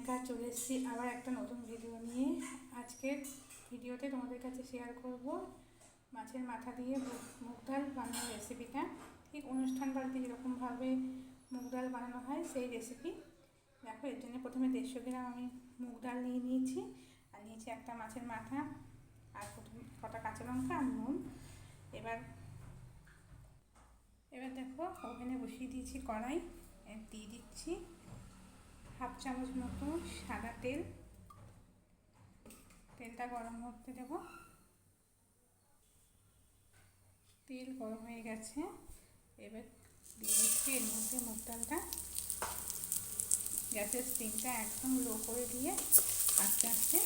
প্রিয়াঙ্কা চলে এসেছি আবার একটা নতুন ভিডিও নিয়ে। আজকের ভিডিওতে তোমাদের কাছে শেয়ার করব মাছের মাথা দিয়ে মুগ ডাল বানানোর রেসিপিটা। ঠিক অনুষ্ঠান বাড়িতে যেরকমভাবে মুগ ডাল বানানো হয় সেই রেসিপি। দেখো, এর জন্য প্রথমে 150 গ্রাম আমি মুগ ডাল নিয়ে নিয়েছি, আর নিয়েছি একটা মাছের মাথা, আর কটা কাঁচা লঙ্কা আর নুন। এবার দেখো, ওভেনে বসিয়ে দিয়েছি কড়াই, দিয়ে দিচ্ছি 1/2 চামচ মতো সাদা তেল। তেলটা গরম হতে দেব। তেল গরম হয়ে গেছে, এবার দিয়ে দিচ্ছি এর মধ্যে মুগ ডালটা। গ্যাসের স্টিমটা একদম লো করে দিয়ে আস্তে আস্তে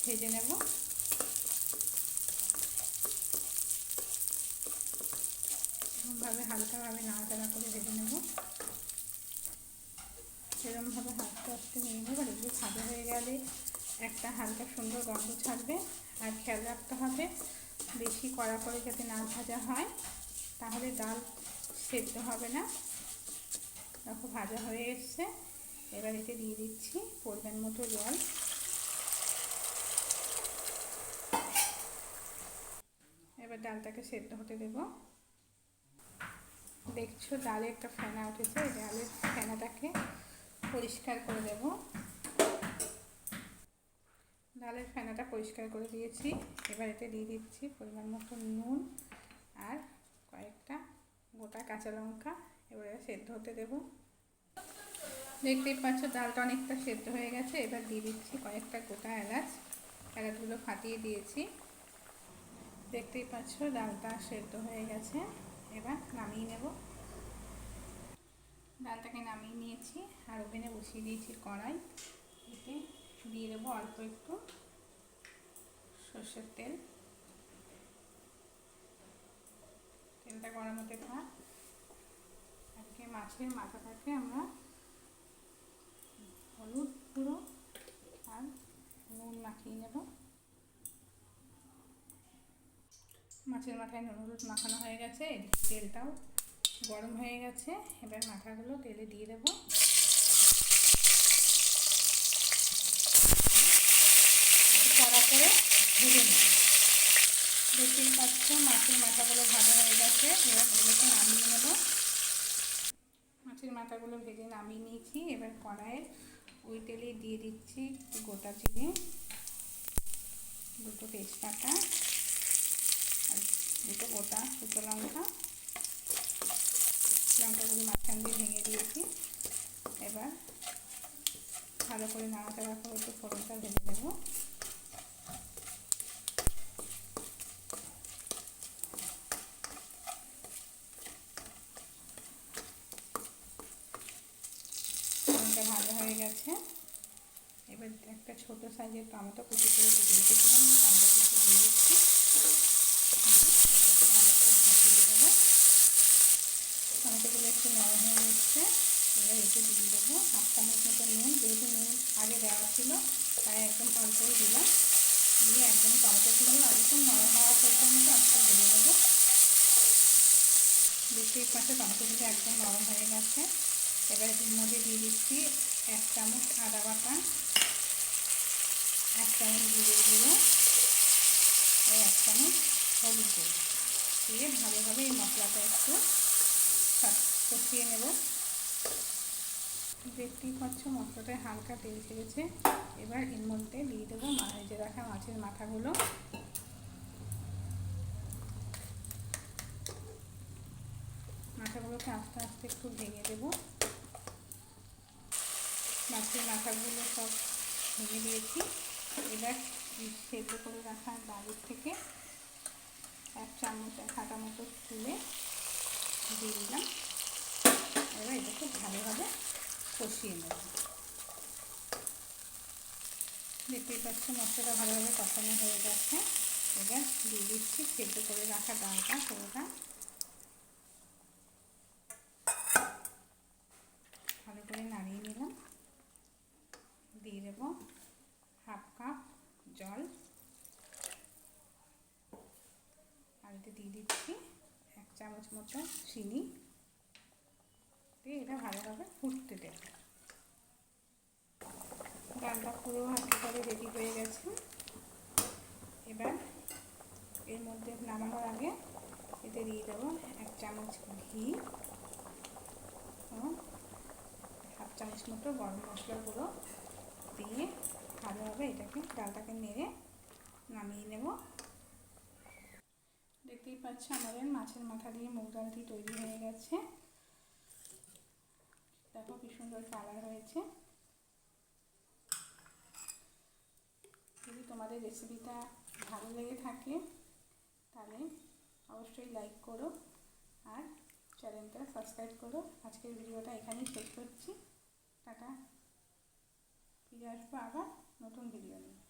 ভেজে নেব। এরকমভাবে হালকাভাবে নাড়াচাড়া করে ভেজে নেব। এরকমভাবে আস্তে আস্তে নিয়ে নেব। আর এগুলো ভাজা হয়ে গেলে একটা হালকা সুন্দর গন্ধ ছাড়বে। আর খেয়াল রাখতে হবে বেশি কড়া করে যাতে না ভাজা হয়, তাহলে ডাল সেদ্ধ হবে না। দেখো, ভাজা হয়ে এসছে। এবার এতে দিয়ে দিচ্ছি পরিমাণ মতো জল। এবার ডালটাকে সেদ্ধ হতে দেব। দেখছো ডালে একটা ফেনা উঠেছে, এই ডালের ফেনাটাকে পরিষ্কার করে দেব। ডালের ফেনাটা পরিষ্কার করে দিয়েছি। এবার এতে দিয়ে দিচ্ছি পরিমাণ মতো নুন আর কয়েকটা গোটা কাঁচা লঙ্কা। এবারে সেদ্ধ হতে দেব। দেখতেই পাচ্ছ ডালটা অনেকটা সেদ্ধ হয়ে গেছে। এবার দিয়ে দিচ্ছি কয়েকটা গোটা এলাচ। এলাচগুলো ফাটিয়ে দিয়েছি। দেখতেই পাচ্ছ ডালটা সেদ্ধ হয়ে গেছে। এবার নামিয়ে নেব। ডালটাকে নামিয়ে নিয়েছি, আর ওভেনে বসিয়ে দিয়েছি কড়াই। এতে দিয়ে দেবো অল্প একটু সর্ষের তেল। তেলটা গরম হতে থাক। আজকে মাছের মাথাটাকে আমরা হলুদ গুঁড়ো আর নুন মাখিয়ে নেব। মাছের মাথায় নুন হলুদ মাখানো হয়ে গেছে, এদিকে তেলটাও গরম হয়ে গেছে। এবার মাথাগুলো তেলে দিয়ে দেবো। কড়া করে ভেজে নেব। দেখতেই পাচ্ছ মাছের মাথাগুলো ভাজা হয়ে গেছে। এবার এগুলোকে নামিয়ে নেব। মাছের মাথাগুলো ভেজে নামিয়ে নিয়েছি। এবার কড়াইয়ে ওই তেলে দিয়ে দিচ্ছি গোটা জিরে, দুটো তেজপাতা আর দুটো গোটা শুকনো লঙ্কা। লঙ্কাগুলো মাঝখান দিয়ে ভেঙে দিয়েছি। এবার ভালো করে নাড়াচাড়া করে একটু ফোড়নটা ভেজে নেব। ফোড়নটা ভাজা হয়ে গেছে। এবার একটা ছোটো সাইজের টমেটো কুচি করে কেটে রেখেছিলাম, টমেটো কুচি দিয়ে দিচ্ছি। ভালো করে ভেজে দেবো। টমেটোগুলো একটু নরম হয়ে এসছে। এবার এতে দিয়ে দেবো 1/2 চামচ মতো নুন। যেহেতু নুন আগে দেওয়া ছিল, তাই একদম অল্পই দিলাম। দিয়ে একদম টমেটোগুলো একদম নরম হওয়া পর্যন্ত একটু ভেজে নেবো। দেখতেই পাশে টমেটোগুলো একদম নরম হয়ে গেছে। এবার এর মধ্যে দিয়ে দিচ্ছি 1 চামচ আদা বাটা, 1 চামচ জিরে গুঁড়ো ও 1 চামচ হলুদ গুঁড়ো দিয়ে ভালোভাবে এই মশলাটা একটু কষিয়ে নেব। দেখতেই পাচ্ছ মশলাটায় হালকা তেল ছেড়েছে। এবার এর মধ্যে দিয়ে দেবো ভেজে রাখা মাছের মাথাগুলো। মাথাগুলোকে আস্তে আস্তে একটু ভেঙে দেবো। মাছের মাথাগুলো সব ভেঙে দিয়েছি। এবার সেদ্ধ করে রাখা ডালের থেকে 1 চামচ 1 কাঁটা মতো তুলে দিয়ে দিলাম। এবার এটাকে ভালোভাবে কষিয়ে নেব। দেখতেই পাচ্ছি মশলাটা ভালোভাবে কষানো হয়ে যাচ্ছে। এবার দিয়ে দিচ্ছি সেদ্ধ করে রাখা ডালটা পুরোটা। ভালো করে নাড়িয়ে নিলাম। দিয়ে দেবো 1/2 কাপ জল। আর এতে দিয়ে দিচ্ছি 1 চামচ মতো চিনি দিয়ে এটা ভালোভাবে ফুটতে দেব। ডালটা পুরো একেবারে রেডি হয়ে গেছে। এবার এর মধ্যে নামানোর আগে এতে দিয়ে দেবো 1 চামচ ঘি ও 1/2 চামচ মতো গরম মশলার গুঁড়ো দিয়ে ভালোভাবে এটাকে ডালটাকে নেড়ে নামিয়ে নেব। দেখতেই পাচ্ছ আমাদের মাছের মাথা দিয়ে মুগ ডালটি তৈরি হয়ে গেছে। দেখো কি সুন্দর কালার হয়েছে। যদি তোমাদের রেসিপিটা ভালো লেগে থাকে তাহলে অবশ্যই লাইক করো আর চ্যানেলটা সাবস্ক্রাইব করো। আজকের ভিডিওটা এখানেই শেষ করছি। টাটা, ফিরে আসবো আবার নতুন ভিডিও নিয়ে।